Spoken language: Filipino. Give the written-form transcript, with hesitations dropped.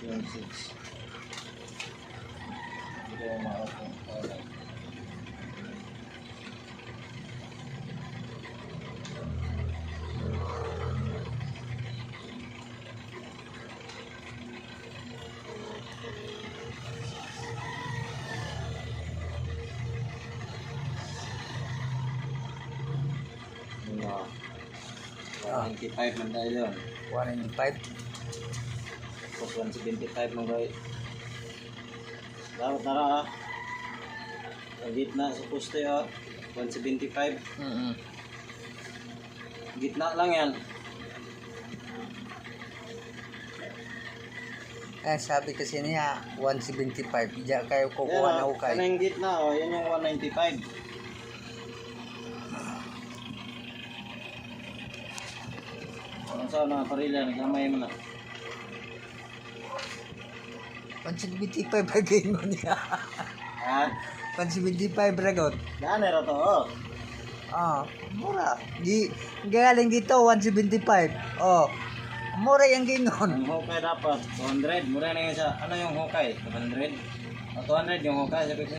yung 6. Hindi ko makakapong. No. 195 man tayo doon. 195. Tapos 175 man tayo. Dapat tara ah. Ang gitna sa poste ah. 175. Gitna lang yan. Sabi kasi niya 175. Diyan kayo kukuha na ukay. Yan yung gitna oh. Yan yung 195. Ano sana parila nagkamay mo na. 175 again mo niya. Ha? 175 ragot. Daan na to oh. Mura. Galing dito 175. Mura yung ginon. Ang hukay dapat 200. Mura na yun sa ano yung hukay? 200? 200 yung hukay.